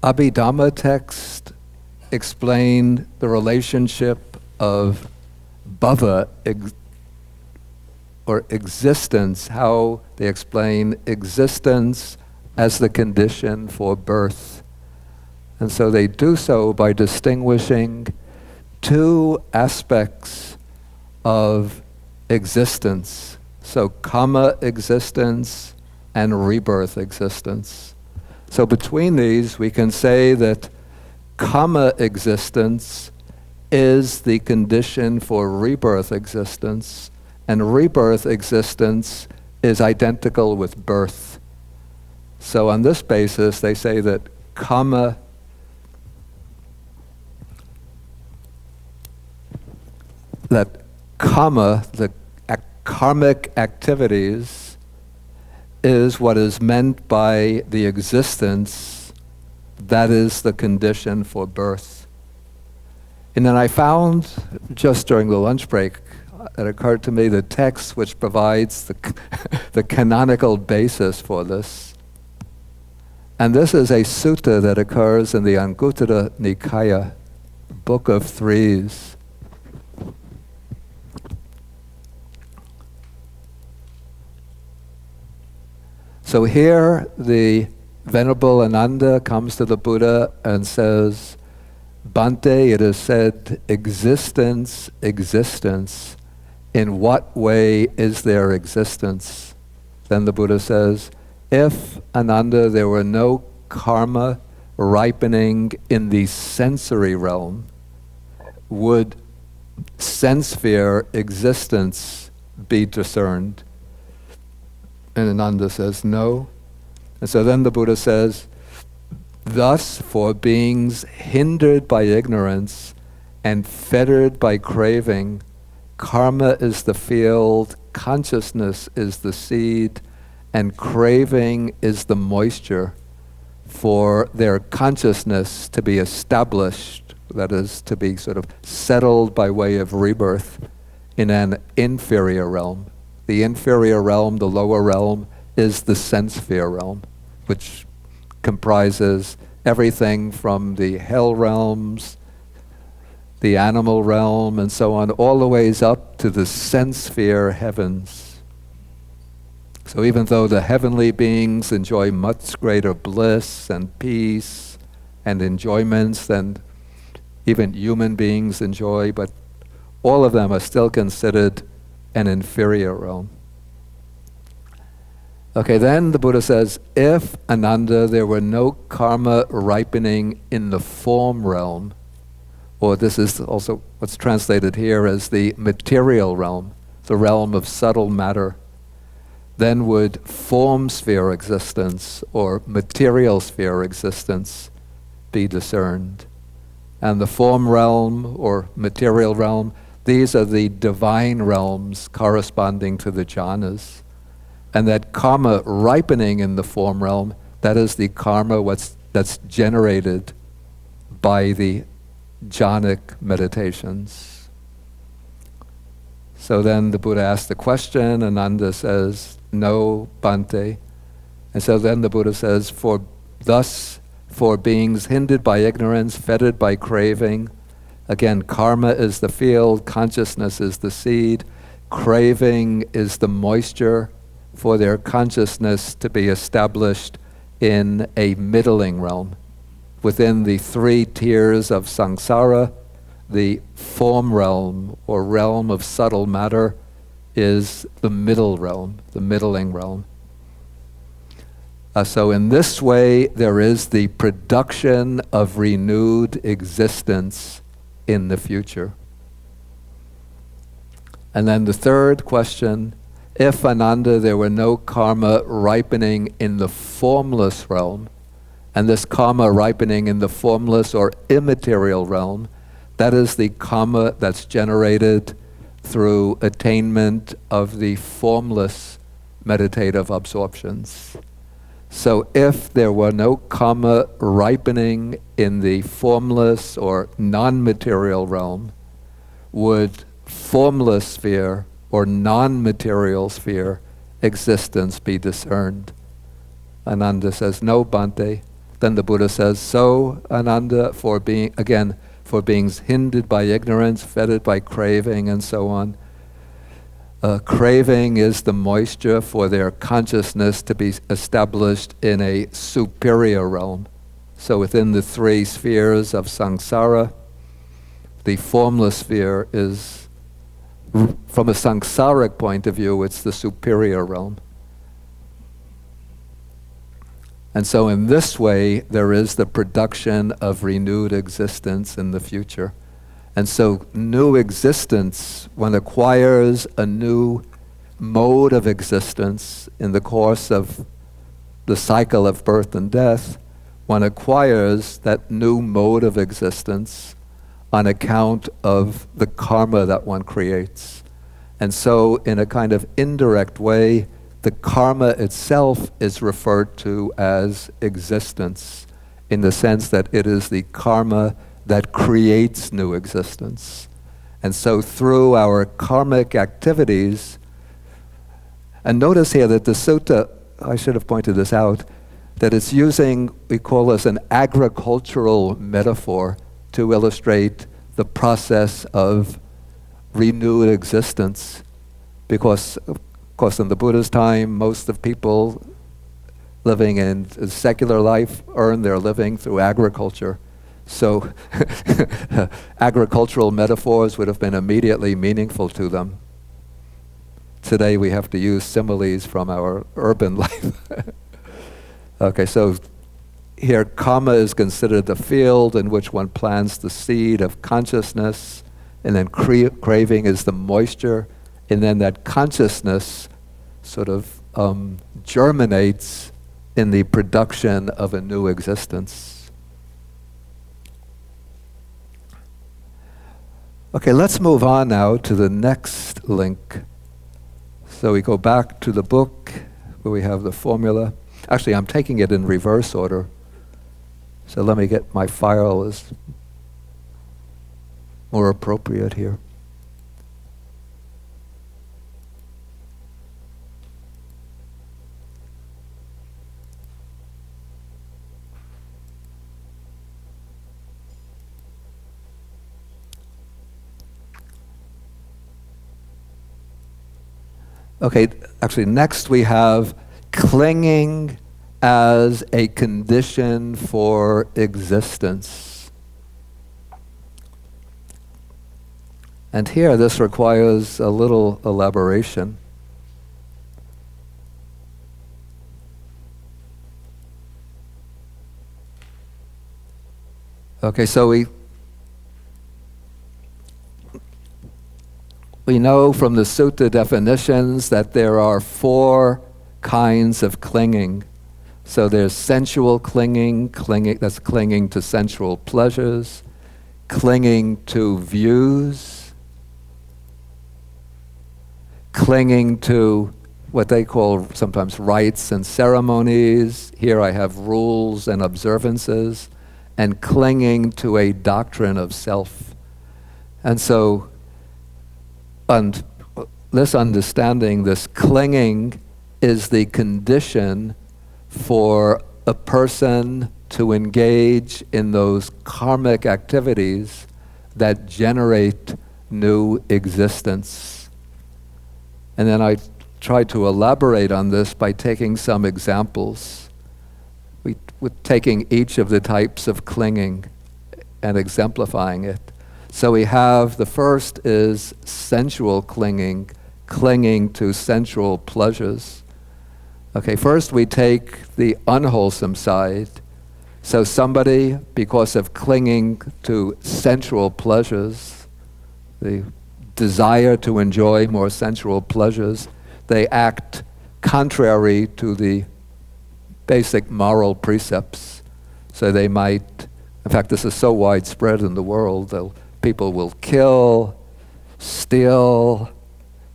Abhidhamma text explain the relationship of bhava, or existence, how they explain existence as the condition for birth. And so they do so by distinguishing two aspects of existence. So kama existence and rebirth existence. So between these, we can say that kama existence is the condition for rebirth existence, and rebirth existence is identical with birth. So on this basis, they say that kama the karmic activities, is what is meant by the existence that is the condition for birth. And then I found, just during the lunch break, it occurred to me the text which provides the canonical basis for this. And this is a sutta that occurs in the Anguttara Nikaya, Book of Threes. So here the Venerable Ananda comes to the Buddha and says, Bhante, it is said, existence, existence. In what way is there existence? Then the Buddha says, if, Ananda, there were no karma ripening in the sensory realm, would sense-sphere existence be discerned? And Ananda says, no. And so then the Buddha says, thus, for beings hindered by ignorance and fettered by craving, karma is the field, consciousness is the seed, and craving is the moisture for their consciousness to be established, that is, to be sort of settled by way of rebirth in an inferior realm. The inferior realm, the lower realm, is the sense-sphere realm, which comprises everything from the hell realms, the animal realm, and so on, all the ways up to the sense-sphere heavens. So even though the heavenly beings enjoy much greater bliss and peace and enjoyments than even human beings enjoy, but all of them are still considered an inferior realm. Okay, then the Buddha says, if, Ananda, there were no karma ripening in the form realm, or this is also what's translated here as the material realm, the realm of subtle matter, then would form sphere existence or material sphere existence be discerned. And the form realm or material realm, these are the divine realms corresponding to the jhanas. And that karma ripening in the form realm, that is the karma that's generated by the jhanic meditations. So then the Buddha asks the question, Ananda says, no, Bhante. And so then the Buddha says, thus, for beings hindered by ignorance, fettered by craving, again, karma is the field, consciousness is the seed, craving is the moisture for their consciousness to be established in a middling realm. Within the three tiers of samsara, the form realm or realm of subtle matter is the middle realm, the middling realm. So in this way, there is the production of renewed existence in the future. And then the third question, if, Ananda, there were no karma ripening in the formless realm, and this karma ripening in the formless or immaterial realm, that is the karma that's generated through attainment of the formless meditative absorptions. So if there were no karma ripening in the formless or non-material realm, would formless sphere or non-material sphere existence be discerned? Ananda says, no, Bhante. then the Buddha says, so Ananda, for beings hindered by ignorance, fettered by craving, and so on. Craving is the moisture for their consciousness to be established in a superior realm. So within the three spheres of samsara, the formless sphere is, from a samsaric point of view, it's the superior realm. And so in this way, there is the production of renewed existence in the future. And so new existence, one acquires a new mode of existence in the course of the cycle of birth and death. One acquires that new mode of existence on account of the karma that one creates. And so in a kind of indirect way, the karma itself is referred to as existence, in the sense that it is the karma that creates new existence. And so through our karmic activities, and notice here that the sutta, I should have pointed this out, that it's using, we call this an agricultural metaphor to illustrate the process of renewed existence. Because, of course, in the Buddha's time, most of people living in secular life earn their living through agriculture. So agricultural metaphors would have been immediately meaningful to them. Today we have to use similes from our urban life. Okay, so here karma is considered the field in which one plants the seed of consciousness, and then craving is the moisture, and then that consciousness sort of germinates in the production of a new existence. Okay, let's move on now to the next link. So we go back to the book where we have the formula. Actually, I'm taking it in reverse order. So let me get my file is more appropriate here. Okay, actually next we have clinging as a condition for existence. And here this requires a little elaboration. Okay, so we know from the sutta definitions that there are 4 kinds of clinging. So there's sensual clinging, that's clinging to sensual pleasures, clinging to views, clinging to what they call sometimes rites and ceremonies. Here I have rules and observances, and clinging to a doctrine of self. And so, and this understanding, this clinging, is the condition for a person to engage in those karmic activities that generate new existence. And then I tried to elaborate on this by taking some examples. With taking each of the types of clinging and exemplifying it. So we have, the first is sensual clinging, clinging to sensual pleasures. Okay, first we take the unwholesome side. So somebody, because of clinging to sensual pleasures, the desire to enjoy more sensual pleasures, they act contrary to the basic moral precepts. So they might, in fact this is so widespread in the world, people will kill, steal,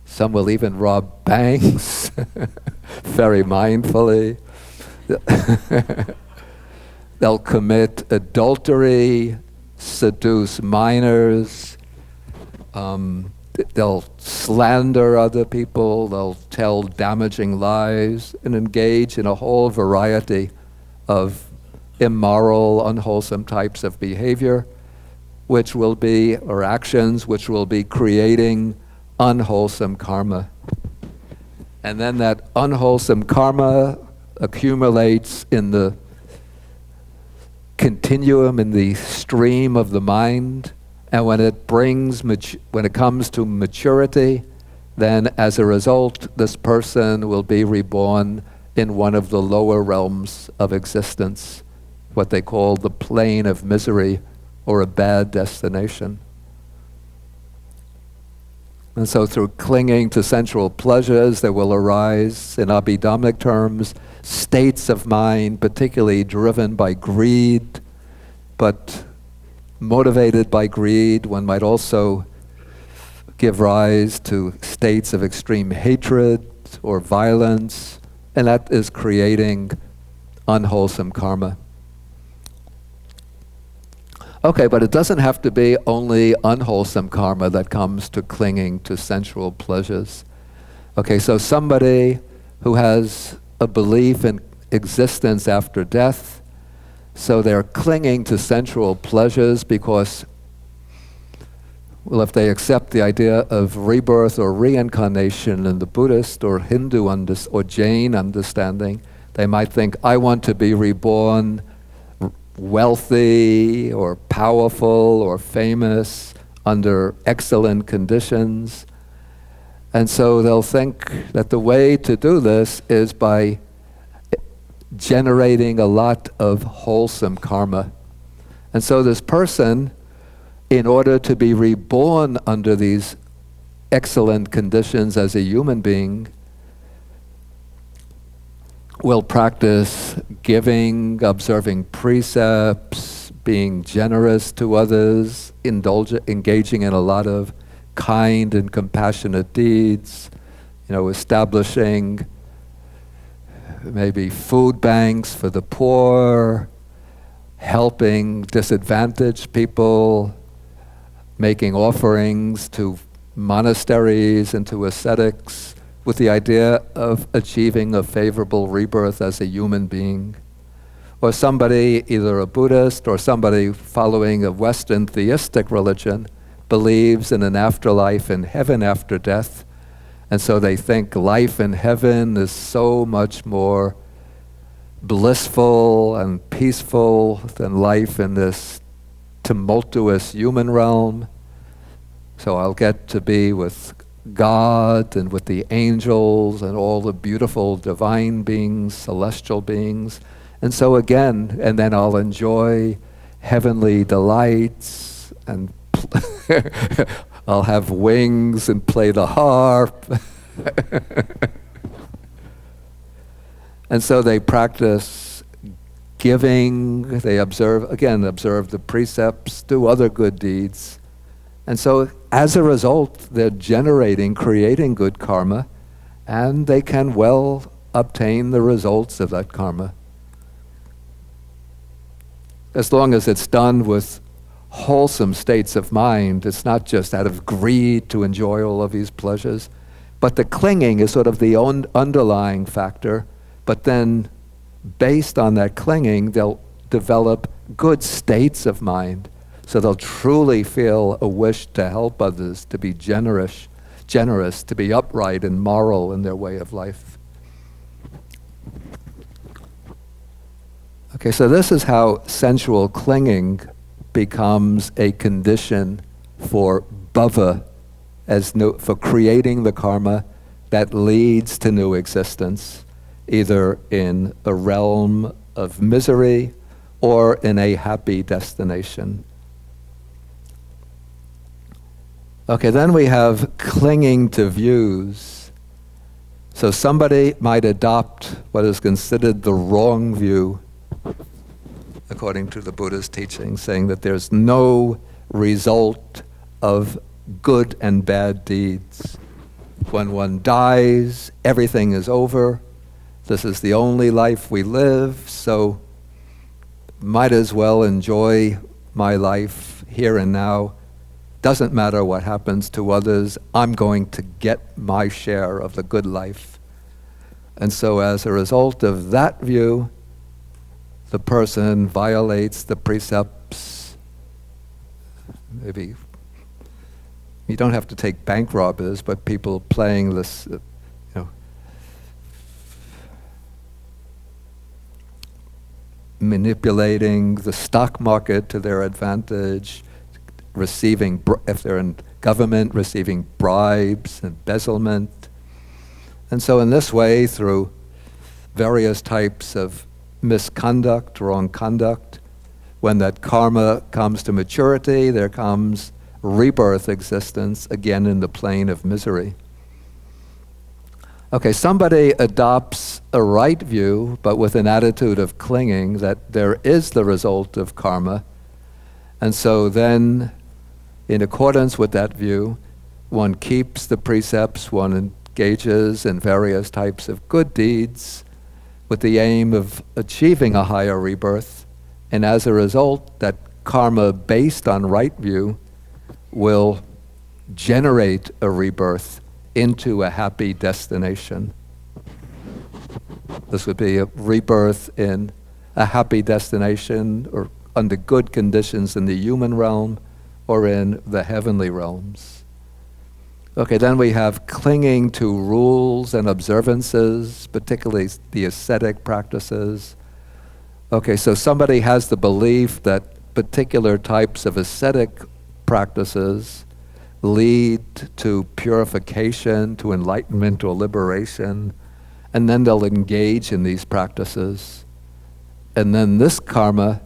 some will even rob banks very mindfully. They'll commit adultery, seduce minors, they'll slander other people, they'll tell damaging lies, and engage in a whole variety of immoral, unwholesome types of behavior, which will be, or actions, which will be creating unwholesome karma. And then that unwholesome karma accumulates in the continuum, in the stream of the mind, and when it comes to maturity, then as a result, this person will be reborn in one of the lower realms of existence, what they call the plane of misery, or a bad destination. And so through clinging to sensual pleasures, there will arise, in Abhidhammic terms, states of mind, particularly driven by greed, but motivated by greed. One might also give rise to states of extreme hatred or violence, and that is creating unwholesome karma. Okay, but it doesn't have to be only unwholesome karma that comes to clinging to sensual pleasures. Okay, so somebody who has a belief in existence after death, so they're clinging to sensual pleasures because, well, if they accept the idea of rebirth or reincarnation in the Buddhist or Hindu or Jain understanding, they might think, I want to be reborn wealthy or powerful or famous under excellent conditions. And so they'll think that the way to do this is by generating a lot of wholesome karma. And so this person, in order to be reborn under these excellent conditions as a human being, will practice giving, observing precepts, being generous to others, engaging in a lot of kind and compassionate deeds, establishing maybe food banks for the poor, helping disadvantaged people, making offerings to monasteries and to ascetics, with the idea of achieving a favorable rebirth as a human being. Or somebody, either a Buddhist or somebody following a Western theistic religion, believes in an afterlife in heaven after death, and so they think life in heaven is so much more blissful and peaceful than life in this tumultuous human realm. So I'll get to be with God and with the angels and all the beautiful divine beings, celestial beings. And so again, and then I'll enjoy heavenly delights and I'll have wings and play the harp. And so they practice giving, they observe the precepts, do other good deeds. And so as a result, they're creating good karma, and they can well obtain the results of that karma. As long as it's done with wholesome states of mind, it's not just out of greed to enjoy all of these pleasures, but the clinging is sort of the underlying factor, but then based on that clinging, they'll develop good states of mind. So they'll truly feel a wish to help others, to be generous, to be upright and moral in their way of life. Okay, so this is how sensual clinging becomes a condition for bhava, for creating the karma that leads to new existence, either in a realm of misery or in a happy destination. Okay, then we have clinging to views. So somebody might adopt what is considered the wrong view, according to the Buddha's teaching, saying that there's no result of good and bad deeds. When one dies, everything is over. This is the only life we live, so might as well enjoy my life here and now. Doesn't matter what happens to others, I'm going to get my share of the good life. And so as a result of that view, the person violates the precepts. Maybe you don't have to take bank robbers, but people playing this, manipulating the stock market to their advantage, receiving, if they're in government, receiving bribes, embezzlement. And so in this way, through various types of misconduct, wrong conduct, when that karma comes to maturity, there comes rebirth existence, again in the plane of misery. Okay, somebody adopts a right view, but with an attitude of clinging that there is the result of karma. And so then, in accordance with that view, one keeps the precepts, one engages in various types of good deeds with the aim of achieving a higher rebirth. And as a result, that karma based on right view will generate a rebirth into a happy destination. This would be a rebirth in a happy destination or under good conditions in the human realm or in the heavenly realms. Okay, then we have clinging to rules and observances, particularly the ascetic practices. Okay, so somebody has the belief that particular types of ascetic practices lead to purification, to enlightenment or liberation, and then they'll engage in these practices. And then this karma,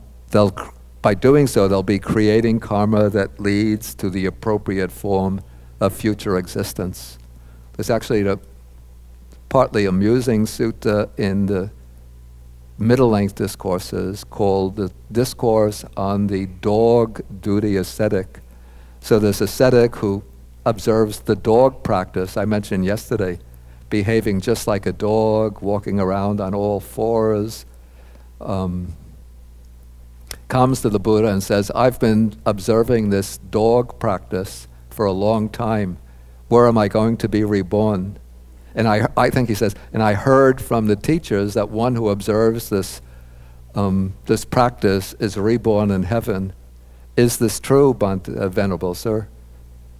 by doing so, they'll be creating karma that leads to the appropriate form of future existence. There's actually a partly amusing sutta in the middle-length discourses called the Discourse on the Dog Duty Ascetic. So this ascetic who observes the dog practice I mentioned yesterday, behaving just like a dog, walking around on all fours, comes to the Buddha and says, I've been observing this dog practice for a long time. Where am I going to be reborn? And I think he says, and I heard from the teachers that one who observes this practice is reborn in heaven. Is this true, Venerable Sir?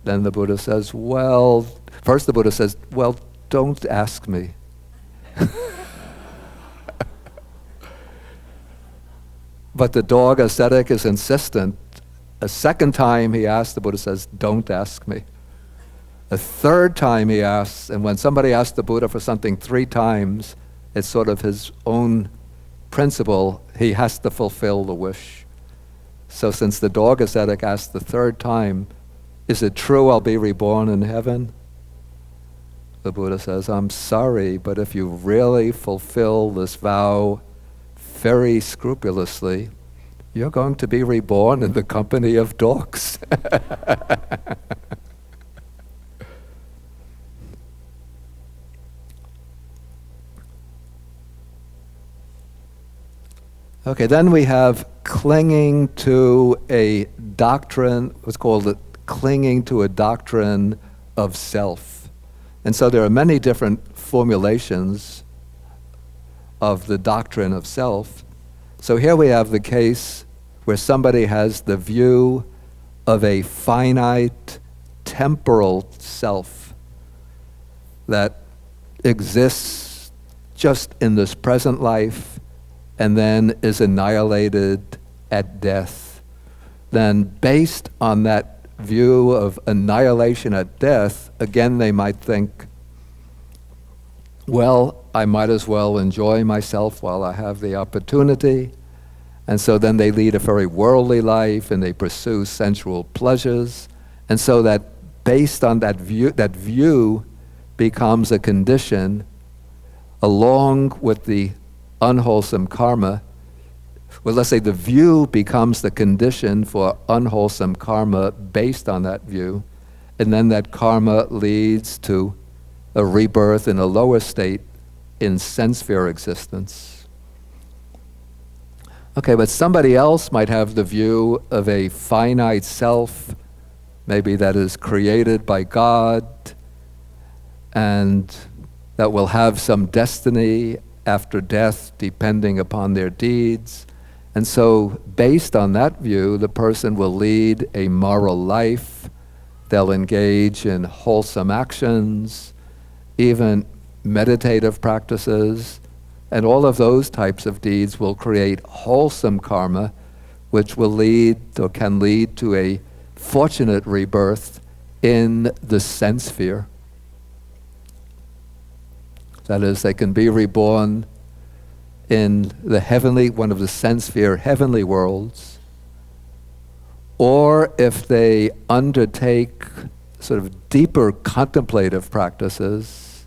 Then the Buddha says, well, first the Buddha says, well, don't ask me. But the dog ascetic is insistent. A second time he asks, the Buddha says, don't ask me. A third time he asks, and when somebody asks the Buddha for something 3 times, it's sort of his own principle, he has to fulfill the wish. So since the dog ascetic asked the 3rd time, is it true I'll be reborn in heaven? The Buddha says, I'm sorry, but if you really fulfill this vow very scrupulously, you're going to be reborn in the company of dogs. Okay, then we have clinging to a doctrine, what's called clinging to a doctrine of self. And so there are many different formulations of the doctrine of self. So here we have the case where somebody has the view of a finite temporal self that exists just in this present life and then is annihilated at death. Then based on that view of annihilation at death, again they might think, well, I might as well enjoy myself while I have the opportunity. And so then they lead a very worldly life and they pursue sensual pleasures. And so that based on that view becomes a condition along with the unwholesome karma. Well, let's say the view becomes the condition for unwholesome karma based on that view, and then that karma leads to a rebirth in a lower state in sense sphere existence. Okay, but somebody else might have the view of a finite self, maybe that is created by God, and that will have some destiny after death depending upon their deeds. And so, based on that view, the person will lead a moral life, they'll engage in wholesome actions, even meditative practices, and all of those types of deeds will create wholesome karma, which will lead or can lead to a fortunate rebirth in the sense sphere. That is, they can be reborn in the heavenly, one of the sense sphere heavenly worlds, or if they undertake sort of deeper contemplative practices,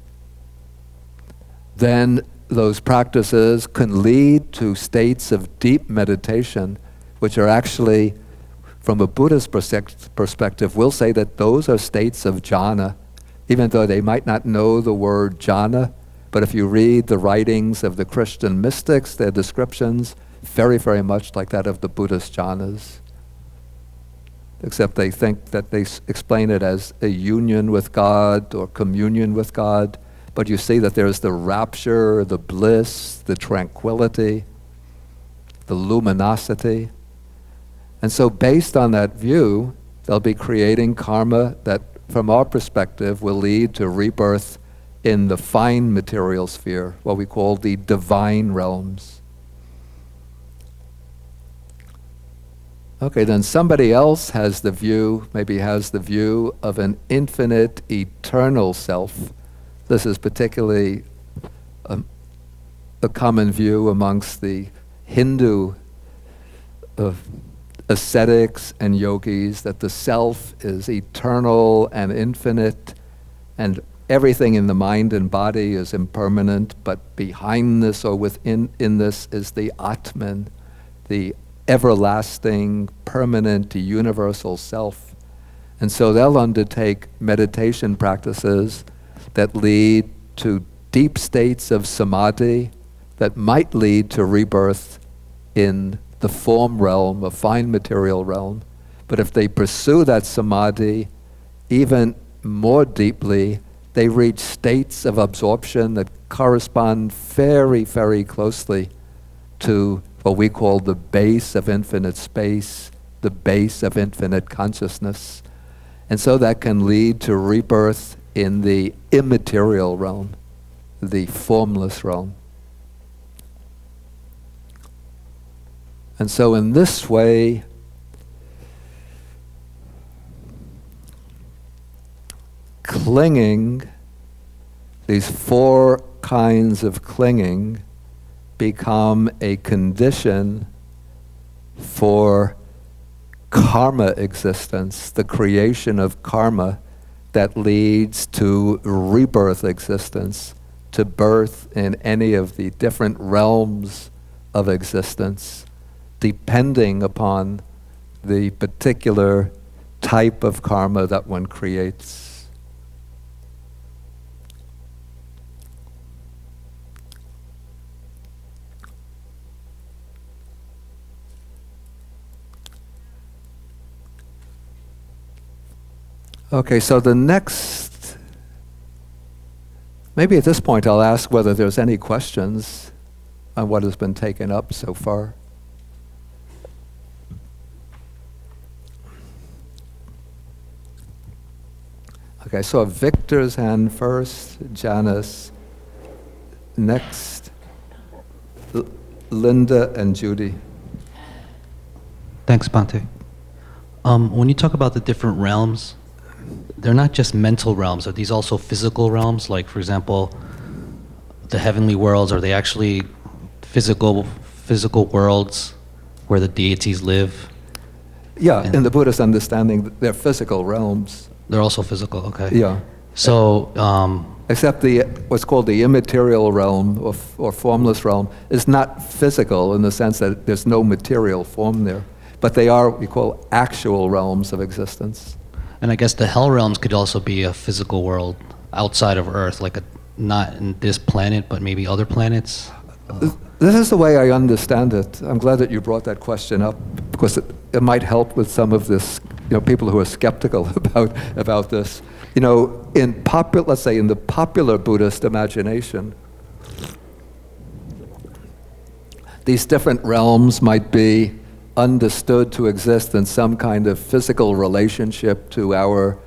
then those practices can lead to states of deep meditation, which are actually, from a Buddhist perspective, we'll say that those are states of jhana, even though they might not know the word jhana. But if you read the writings of the Christian mystics, their descriptions, very, very much like that of the Buddhist jhanas. Except they think that they explain it as a union with God or communion with God. But you see that there's the rapture, the bliss, the tranquility, the luminosity. And so based on that view, they'll be creating karma that, from our perspective, will lead to rebirth in the fine material sphere, what we call the divine realms. Okay, then somebody else has the view, maybe has the view of an infinite, eternal self. This is particularly a common view amongst the Hindu ascetics and yogis, that the self is eternal and infinite, and everything in the mind and body is impermanent, but behind this or within this is the Atman, the everlasting, permanent, universal self. And so they'll undertake meditation practices that lead to deep states of samadhi that might lead to rebirth in the form realm, a fine material realm. But if they pursue that samadhi even more deeply, they reach states of absorption that correspond very, very closely to what we call the base of infinite space, the base of infinite consciousness. And so that can lead to rebirth in the immaterial realm, the formless realm. And so in this way, clinging, these four kinds of clinging become a condition for karma existence, the creation of karma that leads to rebirth existence, to birth in any of the different realms of existence, depending upon the particular type of karma that one creates. Okay, so the next, maybe at this point I'll ask whether there's any questions on what has been taken up so far. Okay, I saw Victor's hand first, Janice, next, Linda and Judy. Thanks, Bhante. When you talk about the different realms, they're not just mental realms. Are these also physical realms? Like, for example, the heavenly worlds, are they actually physical worlds where the deities live? Yeah, in the Buddhist understanding, they're physical realms. They're also physical, okay. Yeah. So, except what's called the immaterial realm or formless realm is not physical in the sense that there's no material form there. But they are what we call actual realms of existence. and I guess the hell realms could also be a physical world outside of Earth, like not in this planet, but maybe other planets. This is the way I understand it. I'm glad that you brought that question up, because it might help with some of this, people who are skeptical about this. Let's say in the popular Buddhist imagination, these different realms might be understood to exist in some kind of physical relationship to our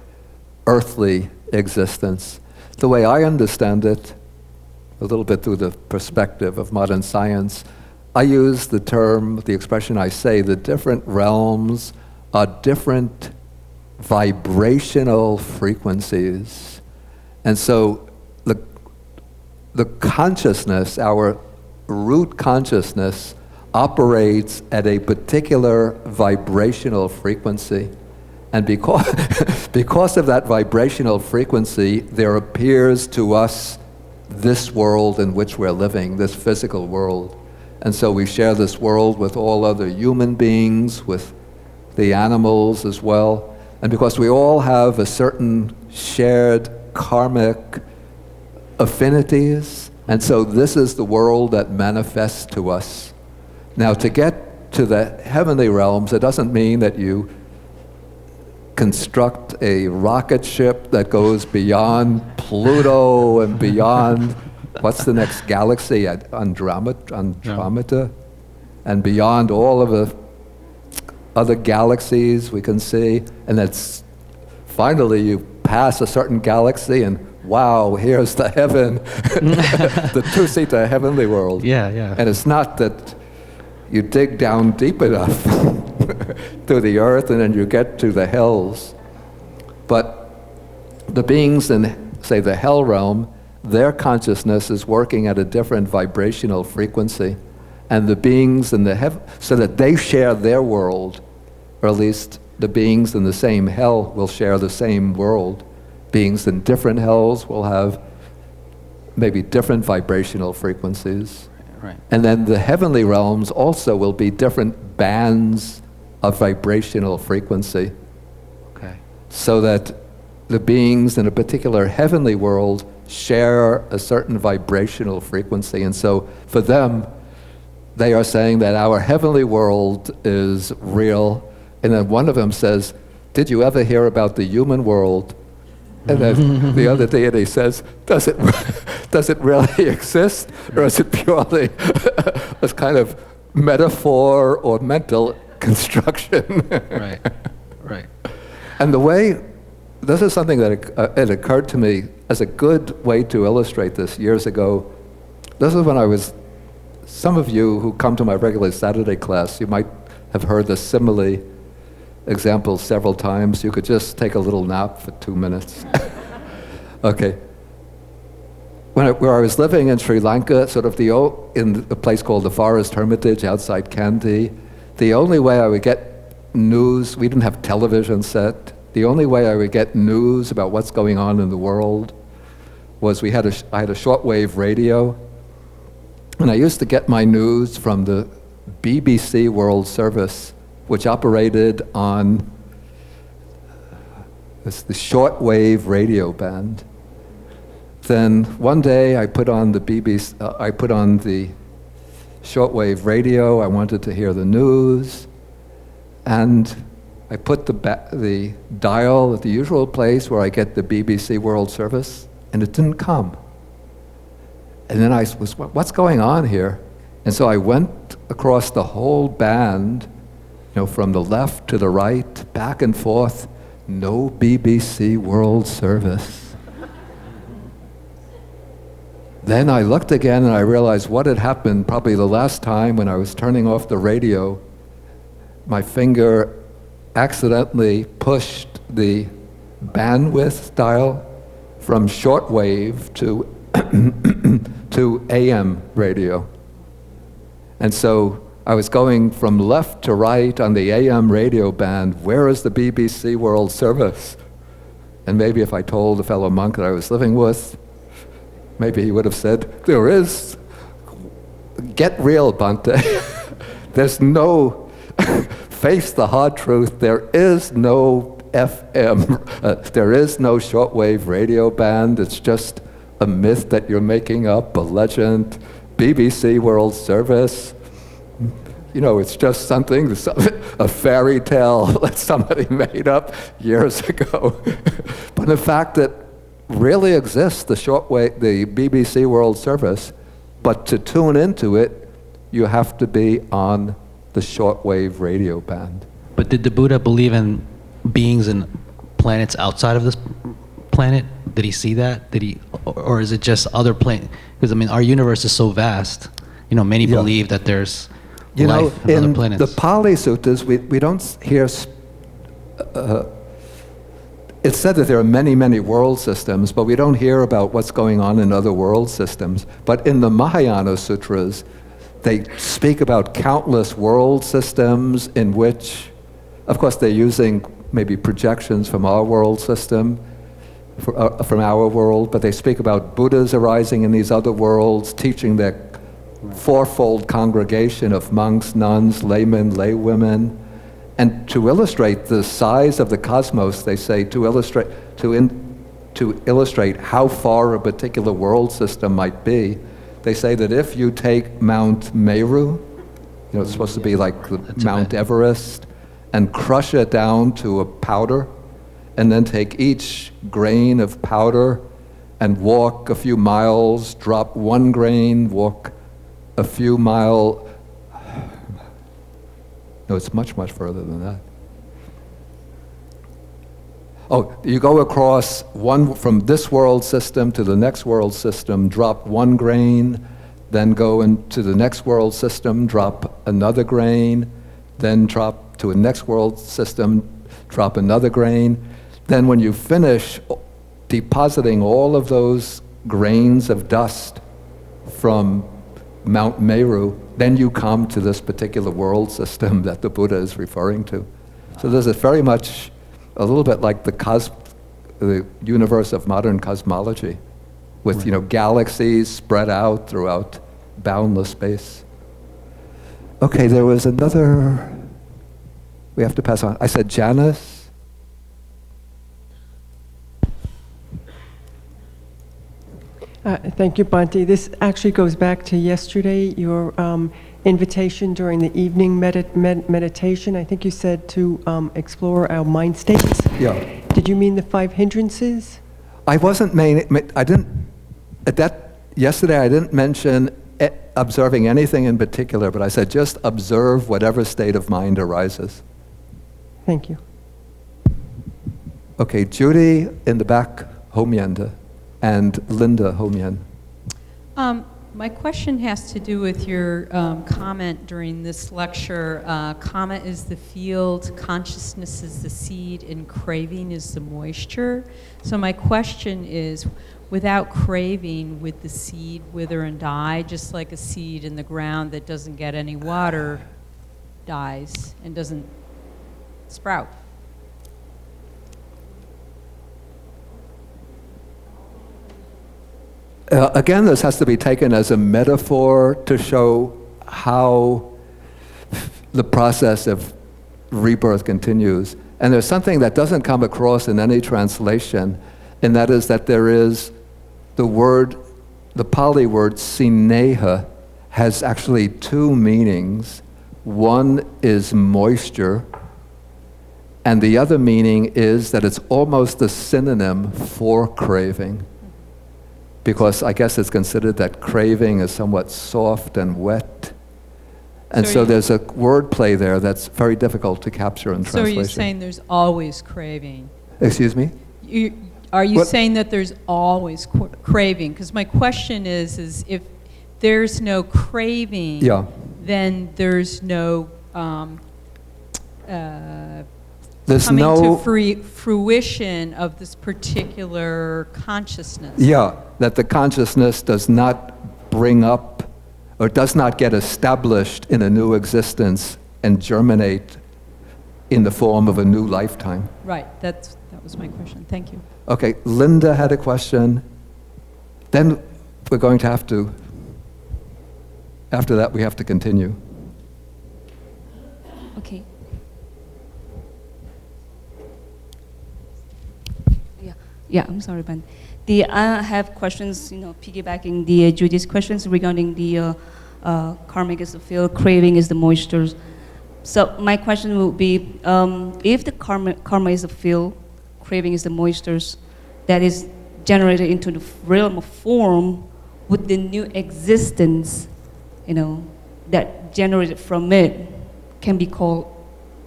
earthly existence. The way I understand it, a little bit through the perspective of modern science, I use the term, the expression I say, the different realms are different vibrational frequencies. And so the consciousness, our root consciousness, operates at a particular vibrational frequency. And because of that vibrational frequency, there appears to us this world in which we're living, this physical world. And so we share this world with all other human beings, with the animals as well. And because we all have a certain shared karmic affinities, and so this is the world that manifests to us. Now, to get to the heavenly realms, it doesn't mean that you construct a rocket ship that goes beyond Pluto and beyond, what's the next galaxy? Andromeda? And beyond all of the other galaxies we can see. And that's finally you pass a certain galaxy and wow, here's the heaven, the two-seater heavenly world. Yeah. And it's not that you dig down deep enough to the earth and then you get to the hells. But the beings in, say, the hell realm, their consciousness is working at a different vibrational frequency. And the beings in the heaven, so that they share their world, or at least the beings in the same hell will share the same world. Beings in different hells will have maybe different vibrational frequencies. Right. And then the heavenly realms also will be different bands of vibrational frequency. Okay. So that the beings in a particular heavenly world share a certain vibrational frequency. And so for them, they are saying that our heavenly world is real. And then one of them says, did you ever hear about the human world? And then the other deity says, does it really exist? Or is it purely a kind of metaphor or mental construction? Right. And the way, this is something that it occurred to me as a good way to illustrate this years ago. This is when I was, some of you who come to my regular Saturday class, you might have heard the simile example several times. You could just take a little nap for 2 minutes. Okay. Where I was living in Sri Lanka, sort of in a place called the Forest Hermitage outside Kandy, the only way I would get news, we didn't have television set, the only way I would get news about what's going on in the world was I had a shortwave radio, and I used to get my news from the BBC World Service, which operated on the shortwave radio band. Then one day I put on the shortwave radio. I wanted to hear the news, and I put the dial at the usual place where I get the BBC World Service, and it didn't come. And then I was, what's going on here? And so I went across the whole band, from the left to the right, back and forth, no BBC World Service. Then I looked again and I realized what had happened probably the last time when I was turning off the radio. My finger accidentally pushed the bandwidth dial from shortwave to AM radio. And so I was going from left to right on the AM radio band. Where is the BBC World Service? And maybe if I told the fellow monk that I was living with, maybe he would have said, there is, get real, Bhante. There's no, face the hard truth, there is no FM, there is no shortwave radio band. It's just a myth that you're making up, a legend. BBC World Service. It's just something, a fairy tale that somebody made up years ago. But in fact, it really exists, the shortwave, the BBC World Service, but to tune into it, you have to be on the shortwave radio band. But did the Buddha believe in beings and planets outside of this planet? Did he see that? Or is it just other planets? Because I mean, our universe is so vast. You know, many believe that there's life on other planets. In the Pali Suttas, we don't hear. It's said that there are many, many world systems, but we don't hear about what's going on in other world systems. But in the Mahayana Sutras, they speak about countless world systems in which, of course, they're using maybe projections from our world system, from our world, but they speak about Buddhas arising in these other worlds, teaching their fourfold congregation of monks, nuns, laymen, laywomen. And to illustrate the size of the cosmos, they say, to illustrate how far a particular world system might be, they say that if you take Mount Meru, it's supposed to be like Mount Everest, and crush it down to a powder, and then take each grain of powder and walk a few miles, drop one grain, walk a few miles. No, it's much, much further than that. Oh, you go across from this world system to the next world system, drop one grain, then go into the next world system, drop another grain, then drop to a next world system, drop another grain. Then when you finish depositing all of those grains of dust from Mount Meru, then you come to this particular world system that the Buddha is referring to. So there's very much, a little bit like the universe of modern cosmology, with galaxies spread out throughout boundless space. Okay, there was another. We have to pass on. I said Janice. Thank you, Bhante. This actually goes back to yesterday, your invitation during the evening meditation. I think you said to explore our mind states. Yeah. Did you mean the 5 hindrances? I wasn't yesterday I didn't mention observing anything in particular, but I said just observe whatever state of mind arises. Thank you. Okay, Judy in the back, Homyenda. And Linda Homyen. My question has to do with your comment during this lecture. Karma is the field, consciousness is the seed, and craving is the moisture. So my question is, without craving, would the seed wither and die, just like a seed in the ground that doesn't get any water dies and doesn't sprout? Again, this has to be taken as a metaphor to show how the process of rebirth continues. And there's something that doesn't come across in any translation, and that is that there is the Pali word sineha has actually 2 meanings. One is moisture, and the other meaning is that it's almost a synonym for craving. Because I guess it's considered that craving is somewhat soft and wet. And so there's a word play there that's very difficult to capture in translation. So are you saying there's always craving? Excuse me? Are you saying that there's always craving? Because my question is if there's no craving, then there's no there's coming no to fruition of this particular consciousness. Yeah, that the consciousness does not bring up or does not get established in a new existence and germinate in the form of a new lifetime. Right, that was my question. Thank you. Okay, Linda had a question. Then we're going to have to, after that we have to continue. Okay. Yeah, I'm sorry, Ben. I have questions, piggybacking the Judy's questions regarding the karmic is the field, craving is the moisture. So my question would be, if the karma is the field, craving is the moisture that is generated into the realm of form, would the new existence, that generated from it can be called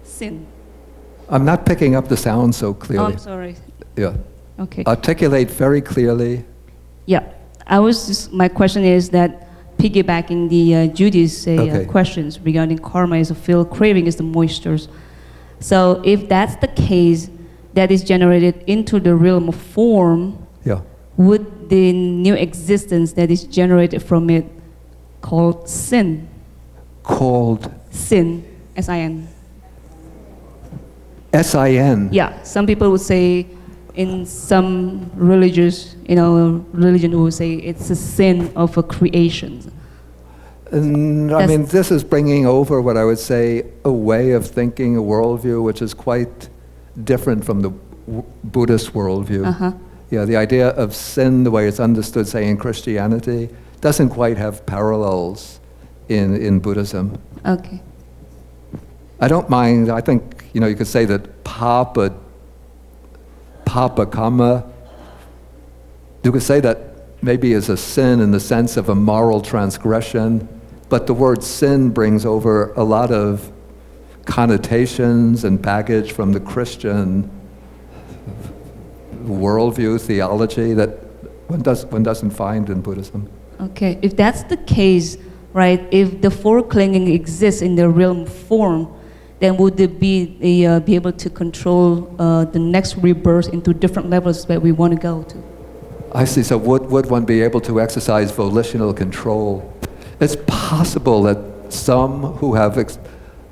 sin. I'm not picking up the sound so Oh, clearly. I'm sorry. Yeah. Okay. Articulate very clearly. Yeah, my question is that piggybacking the Judy's Okay. questions regarding karma is a feel, craving is the moistures. So if that's the case, that is generated into the realm of form, Yeah. would the new existence that is generated from it called sin? Called Sin, S-I-N. S-I-N. Yeah, some people would say in some religious, religion who would say it's a sin of a creation. I mean, this is bringing over what I would say a way of thinking, a worldview, which is quite different from the Buddhist worldview. Uh-huh. Yeah, the idea of sin, the way it's understood, say, in Christianity, doesn't quite have parallels in Buddhism. Okay. I don't mind, I think, you could say that papa karma, you could say that maybe is a sin in the sense of a moral transgression, but the word sin brings over a lot of connotations and baggage from the Christian worldview, theology that one doesn't find in Buddhism. Okay, if that's the case, right, if the foreclinging exists in the realm form, then would it be able to control the next rebirth into different levels that we want to go to? I see, so would one be able to exercise volitional control? It's possible that some who have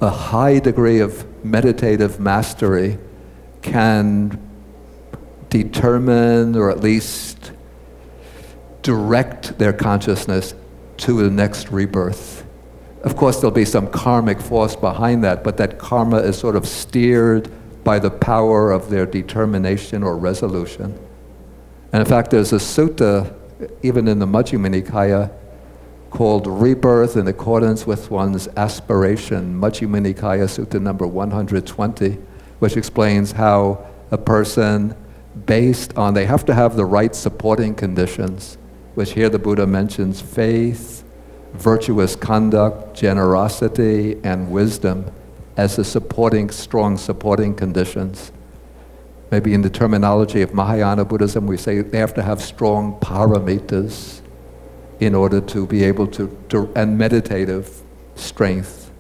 a high degree of meditative mastery can determine or at least direct their consciousness to the next rebirth. Of course, there'll be some karmic force behind that, but that karma is sort of steered by the power of their determination or resolution. And in fact, there's a sutta, even in the Majjhima Nikaya, called Rebirth in Accordance with One's Aspiration, Majjhima Nikaya Sutta number 120, which explains how a person, based on, they have to have the right supporting conditions, which here the Buddha mentions faith, virtuous conduct, generosity, and wisdom as the strong supporting conditions. Maybe in the terminology of Mahayana Buddhism, we say they have to have strong paramitas in order to be able to and meditative strength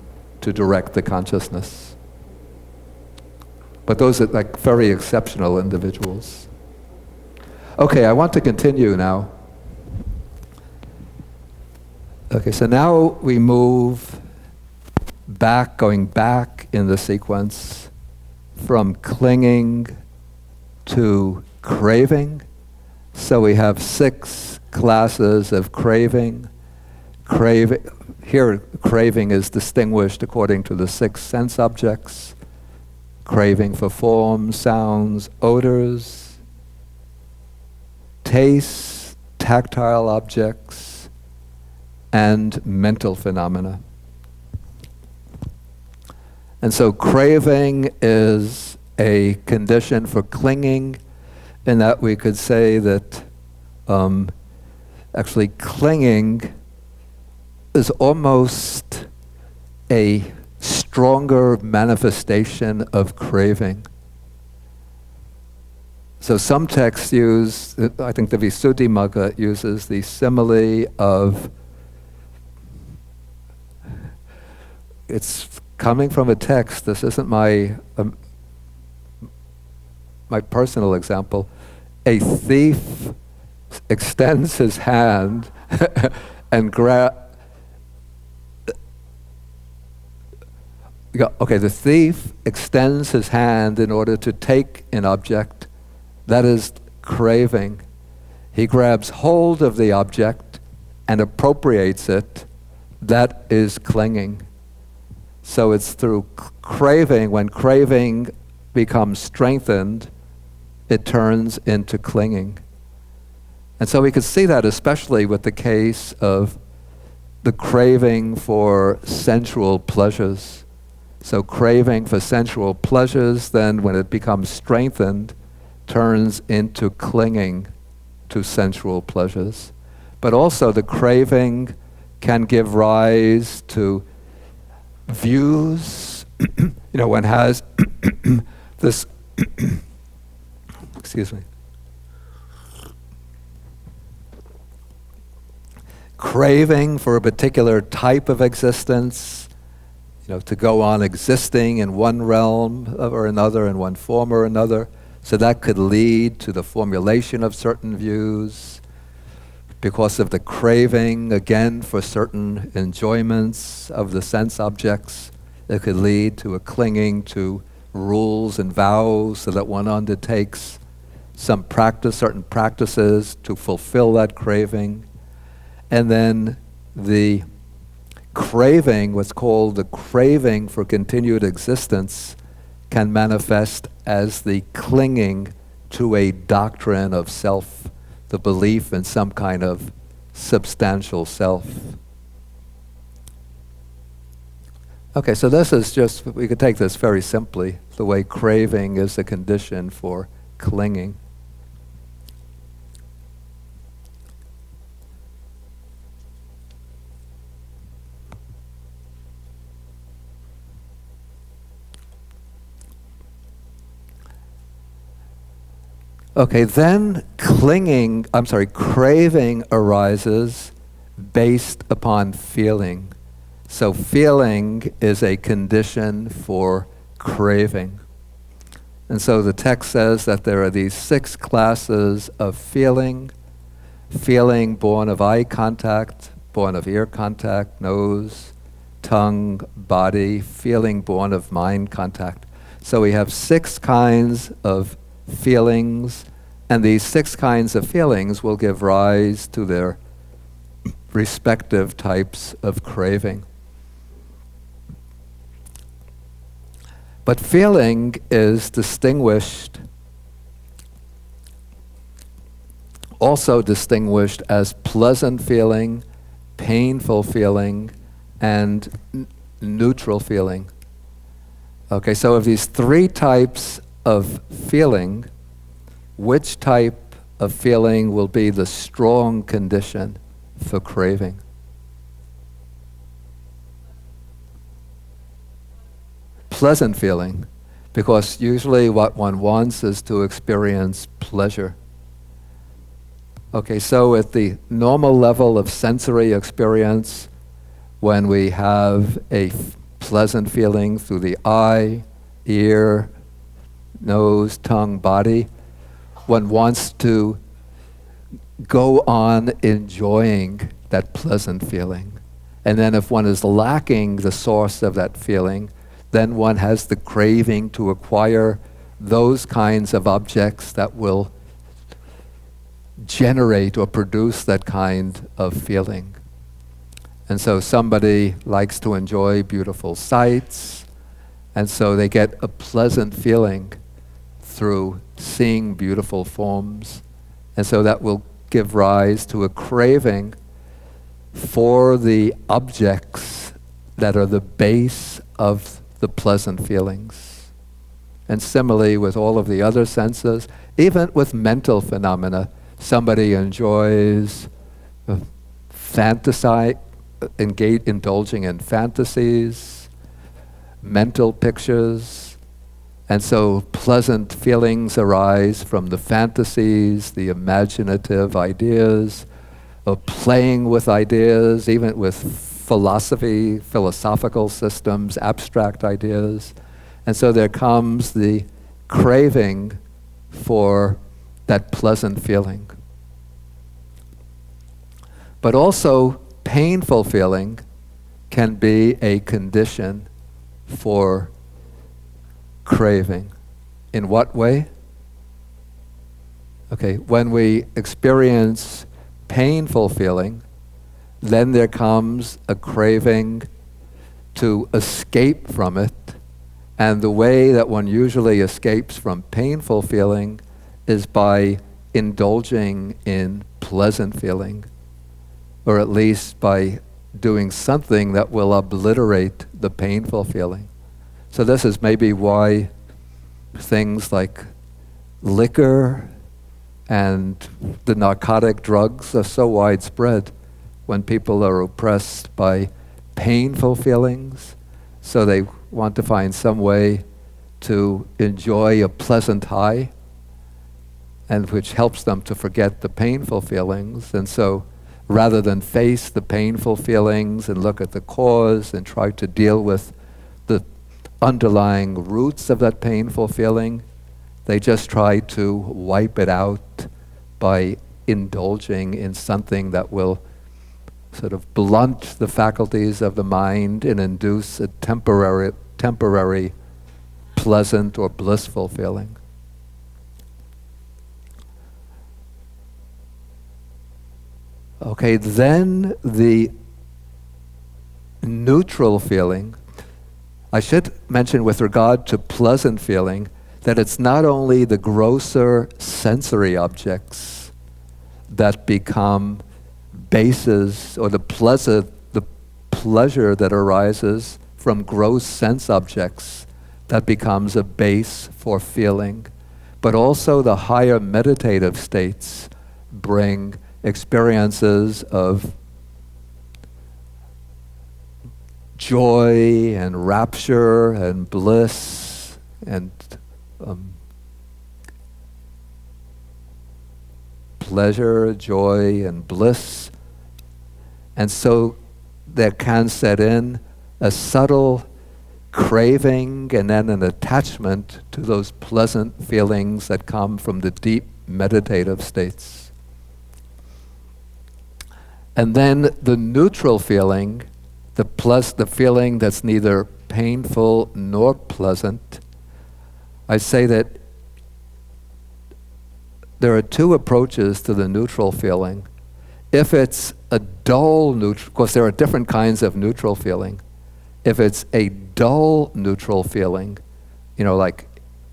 to direct the consciousness. But those are like very exceptional individuals. Okay, I want to continue now. Okay, so now we move back, going back in the sequence from clinging to craving. So we have 6 classes of craving. Here, craving is distinguished according to the 6 sense objects. Craving for forms, sounds, odors, tastes, tactile objects, and mental phenomena. And so craving is a condition for clinging, in that we could say that actually clinging is almost a stronger manifestation of craving. So some texts use, I think the Visuddhimagga uses the simile of, it's coming from a text, this isn't my personal example. A thief extends his hand and the thief extends his hand in order to take an object. That is craving. He grabs hold of the object and appropriates it. That is clinging. So it's through craving, when craving becomes strengthened, it turns into clinging. And so we could see that especially with the case of the craving for sensual pleasures. So craving for sensual pleasures, then when it becomes strengthened, turns into clinging to sensual pleasures. But also the craving can give rise to views. One has this, excuse me, craving for a particular type of existence, to go on existing in one realm or another, in one form or another. So that could lead to the formulation of certain views. Because of the craving, again, for certain enjoyments of the sense objects, it could lead to a clinging to rules and vows so that one undertakes certain practices to fulfill that craving. And then the craving, what's called the craving for continued existence, can manifest as the clinging to a doctrine of self, the belief in some kind of substantial self. Okay, so this is just, we could take this very simply, the way craving is a condition for clinging. Okay, then craving arises based upon feeling. So feeling is a condition for craving. And so the text says that there are these 6 classes of feeling. Feeling born of eye contact, born of ear contact, nose, tongue, body, feeling born of mind contact. So we have 6 kinds of feelings, and these 6 kinds of feelings will give rise to their respective types of craving. But feeling is also distinguished as pleasant feeling, painful feeling, and neutral feeling. Okay, so of these 3 types of feeling, which type of feeling will be the strong condition for craving? Pleasant feeling, because usually what one wants is to experience pleasure. Okay, so at the normal level of sensory experience, when we have a pleasant feeling through the eye, ear, nose, tongue, body, one wants to go on enjoying that pleasant feeling. And then if one is lacking the source of that feeling, then one has the craving to acquire those kinds of objects that will generate or produce that kind of feeling. And so somebody likes to enjoy beautiful sights, and so they get a pleasant feeling through seeing beautiful forms. And so that will give rise to a craving for the objects that are the base of the pleasant feelings. And similarly with all of the other senses, even with mental phenomena, somebody enjoys indulging in fantasies, mental pictures, and so pleasant feelings arise from the fantasies, the imaginative ideas, of playing with ideas, even with philosophical systems, abstract ideas. And so there comes the craving for that pleasant feeling. But also, painful feeling can be a condition for craving. In what way? Okay, when we experience painful feeling, then there comes a craving to escape from it. And the way that one usually escapes from painful feeling is by indulging in pleasant feeling, or at least by doing something that will obliterate the painful feeling. So this is maybe why things like liquor and the narcotic drugs are so widespread, when people are oppressed by painful feelings, so they want to find some way to enjoy a pleasant high, and which helps them to forget the painful feelings. And so rather than face the painful feelings and look at the cause and try to deal with the underlying roots of that painful feeling, they just try to wipe it out by indulging in something that will sort of blunt the faculties of the mind and induce a temporary pleasant or blissful feeling. Okay, then the neutral feeling. I should mention with regard to pleasant feeling that it's not only the grosser sensory objects that become bases, or the pleasure that arises from gross sense objects that becomes a base for feeling, but also the higher meditative states bring experiences of joy and rapture and bliss and pleasure, joy, and bliss. And so there can set in a subtle craving and then an attachment to those pleasant feelings that come from the deep meditative states. And then the neutral feeling, the feeling that's neither painful nor pleasant. I say that there are two approaches to the neutral feeling. If it's a dull neutral, of course there are different kinds of neutral feeling. If it's a dull neutral feeling, like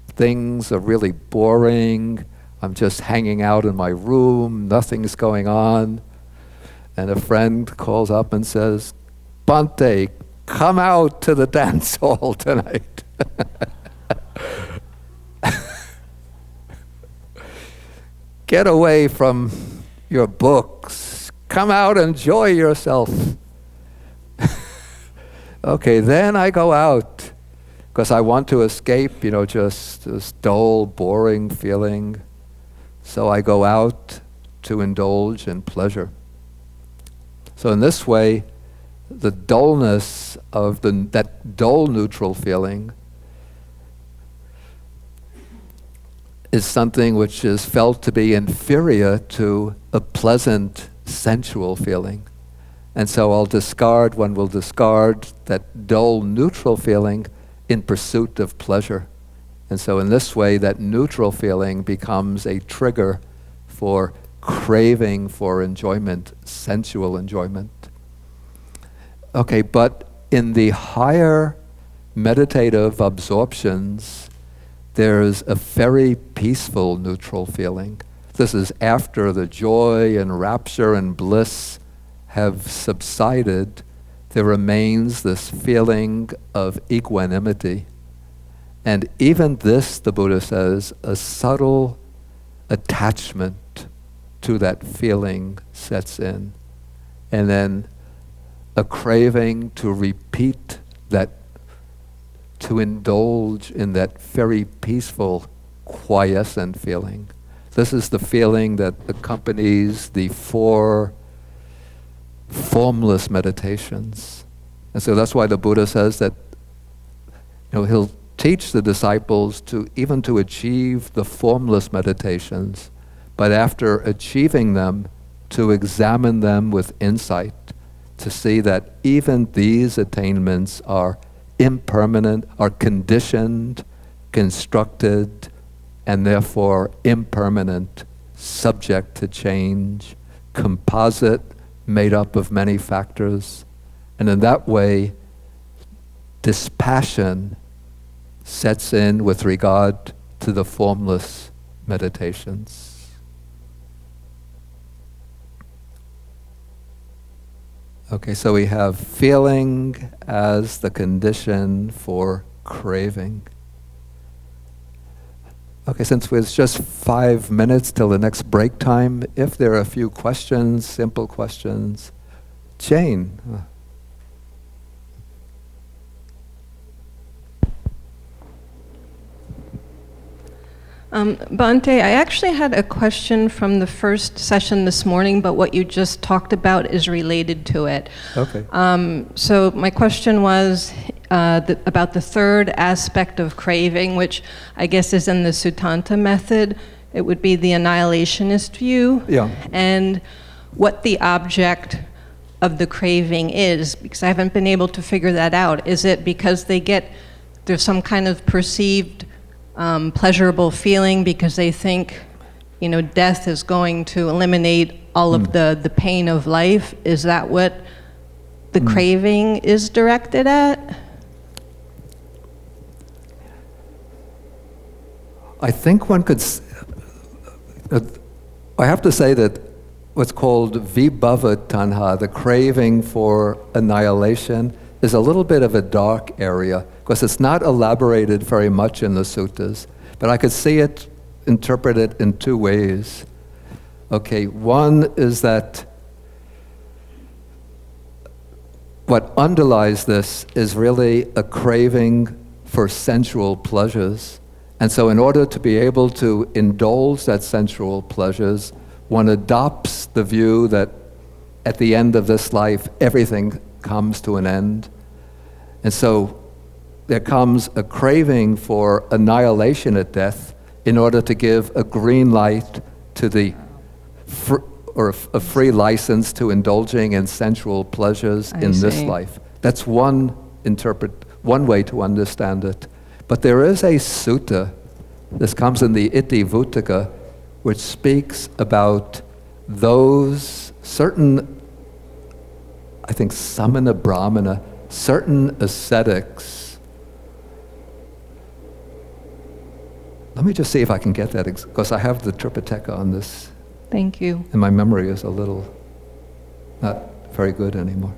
things are really boring, I'm just hanging out in my room, nothing's going on, and a friend calls up and says, Bhante, come out to the dance hall tonight. Get away from your books. Come out, enjoy yourself. Okay, then I go out because I want to escape, just this dull, boring feeling. So I go out to indulge in pleasure. So in this way, the dullness of that dull neutral feeling is something which is felt to be inferior to a pleasant sensual feeling. And so one will discard that dull neutral feeling in pursuit of pleasure. And so in this way, that neutral feeling becomes a trigger for craving for enjoyment, sensual enjoyment. Okay, but in the higher meditative absorptions, there's a very peaceful neutral feeling. This is after the joy and rapture and bliss have subsided. There remains this feeling of equanimity. And even this, the Buddha says, a subtle attachment to that feeling sets in. And then a craving to repeat that, to indulge in that very peaceful, quiescent feeling. This is the feeling that accompanies the 4 formless meditations. And so that's why the Buddha says that he'll teach the disciples to achieve the formless meditations, but after achieving them, to examine them with insight, to see that even these attainments are impermanent, are conditioned, constructed, and therefore impermanent, subject to change, composite, made up of many factors. And in that way, dispassion sets in with regard to the formless meditations. Okay, so we have feeling as the condition for craving. Okay, since it's just 5 minutes till the next break time, if there are a few questions, simple questions, Jane. Bhante, I actually had a question from the first session this morning, but what you just talked about is related to it. Okay. So my question was about the third aspect of craving, which I guess is in the Sutanta method. It would be the annihilationist view. Yeah. And what the object of the craving is, because I haven't been able to figure that out. Is it because there's some kind of perceived pleasurable feeling because they think, death is going to eliminate all of the pain of life? Is that what the craving is directed at? I think one could, I have to say that what's called vibhava tanha, the craving for annihilation, is a little bit of a dark area because it's not elaborated very much in the suttas. But I could see it interpreted in two ways. Okay, one is that what underlies this is really a craving for sensual pleasures. And so in order to be able to indulge that sensual pleasures, one adopts the view that at the end of this life, everything comes to an end. And so there comes a craving for annihilation at death in order to give a green light to the, or a free license to indulging in sensual pleasures in this life. That's one way to understand it. But there is a sutta, this comes in the Iti Vuttaka, which speaks about those certain, I think Samana Brahmana, certain ascetics. Let me just see if I can get that, because I have the Tripitaka on this. Thank you. And my memory is a little not very good anymore.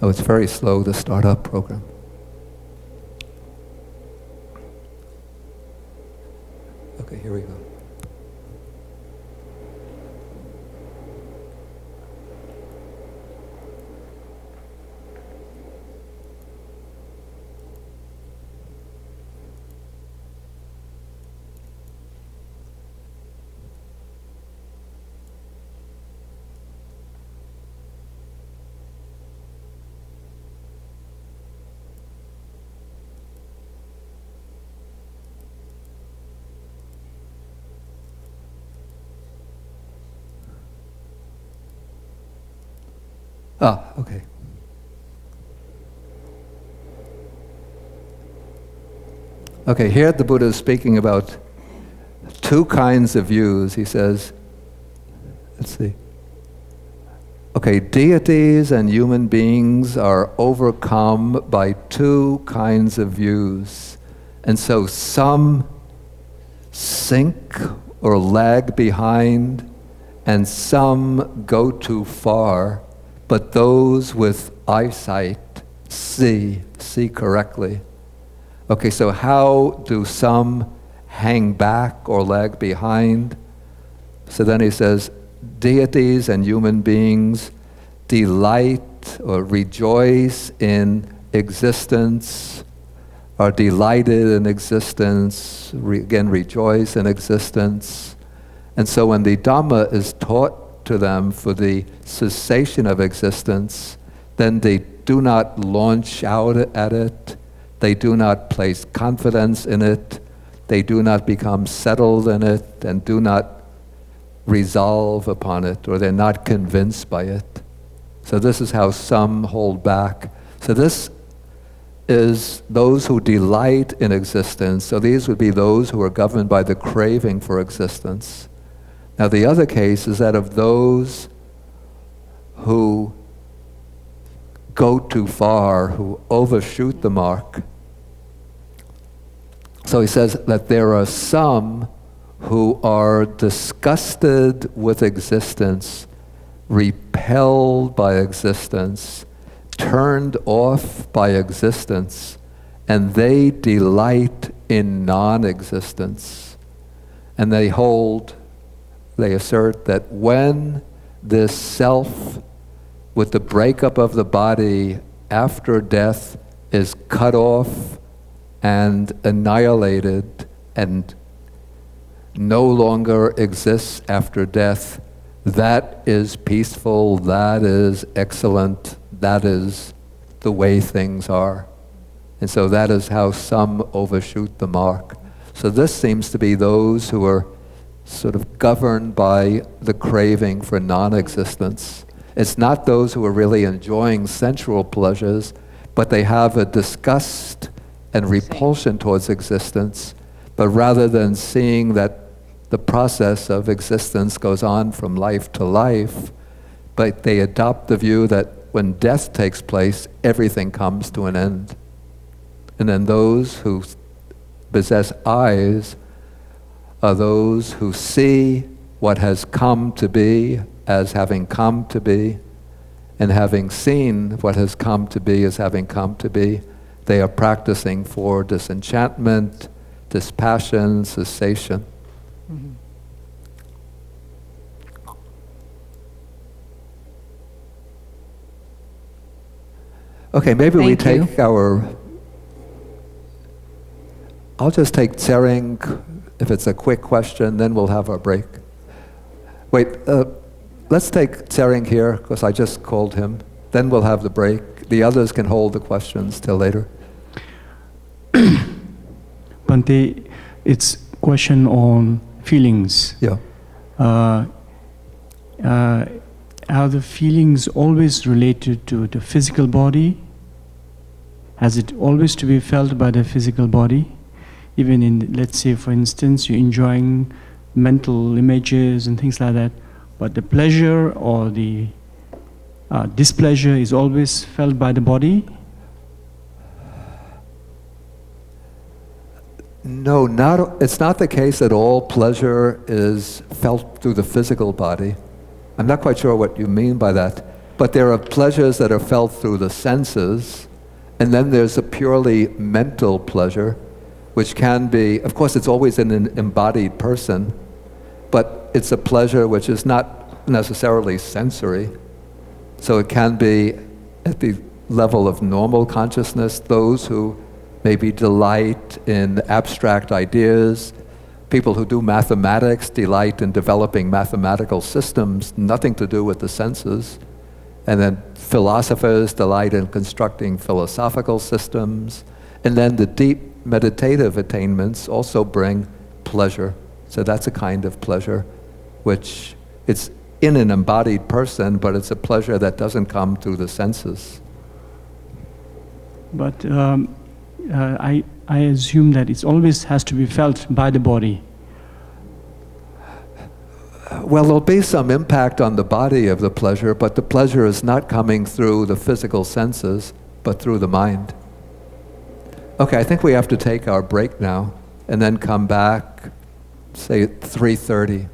Oh, it's very slow, the startup program. Okay, here we go. Ah, okay. Okay, here the Buddha is speaking about two kinds of views. He says, let's see. Okay, deities and human beings are overcome by two kinds of views. And so some sink or lag behind, and some go too far. But those with eyesight see correctly. Okay, so how do some hang back or lag behind? So then he says, deities and human beings delight or rejoice in existence, are delighted in existence, again rejoice in existence. And so when the Dhamma is taught to them for the cessation of existence, then they do not launch out at it, they do not place confidence in it, they do not become settled in it, and do not resolve upon it, or they're not convinced by it. So this is how some hold back. So this is those who delight in existence. So these would be those who are governed by the craving for existence. Now the other case is that of those who go too far, who overshoot the mark. So he says that there are some who are disgusted with existence, repelled by existence, turned off by existence, and they delight in non-existence. And they assert that when this self, with the breakup of the body after death, is cut off and annihilated and no longer exists after death, that is peaceful, that is excellent, that is the way things are. And so that is how some overshoot the mark. So this seems to be those who are sort of governed by the craving for non-existence. It's not those who are really enjoying sensual pleasures, but they have a disgust and repulsion towards existence, but rather than seeing that the process of existence goes on from life to life, but they adopt the view that when death takes place, everything comes to an end. And then those who possess eyes are those who see what has come to be as having come to be, and having seen what has come to be as having come to be, they are practicing for disenchantment, dispassion, cessation. Mm-hmm. Okay, maybe we Thank you. take I'll just take Tsering, if it's a quick question, then we'll have our break. Wait, let's take Tsering here, because I just called him. Then we'll have the break. The others can hold the questions till later. Bhante, it's question on feelings. Yeah. Are the feelings always related to the physical body? Has it always to be felt by the physical body? Even in, let's say, for instance, you're enjoying mental images and things like that, but the pleasure or the displeasure is always felt by the body? No, it's not the case that all pleasure is felt through the physical body. I'm not quite sure what you mean by that. But there are pleasures that are felt through the senses, and then there's a purely mental pleasure, which can be, of course it's always in an embodied person, but it's a pleasure which is not necessarily sensory. So it can be at the level of normal consciousness, those who maybe delight in abstract ideas. People who do mathematics delight in developing mathematical systems, nothing to do with the senses. And then philosophers delight in constructing philosophical systems. And then the deep meditative attainments also bring pleasure. So that's a kind of pleasure, which it's in an embodied person, but it's a pleasure that doesn't come through the senses. But I assume that it always has to be felt by the body. Well, there'll be some impact on the body of the pleasure, but the pleasure is not coming through the physical senses, but through the mind. Okay, I think we have to take our break now, and then come back, say, at 3:30.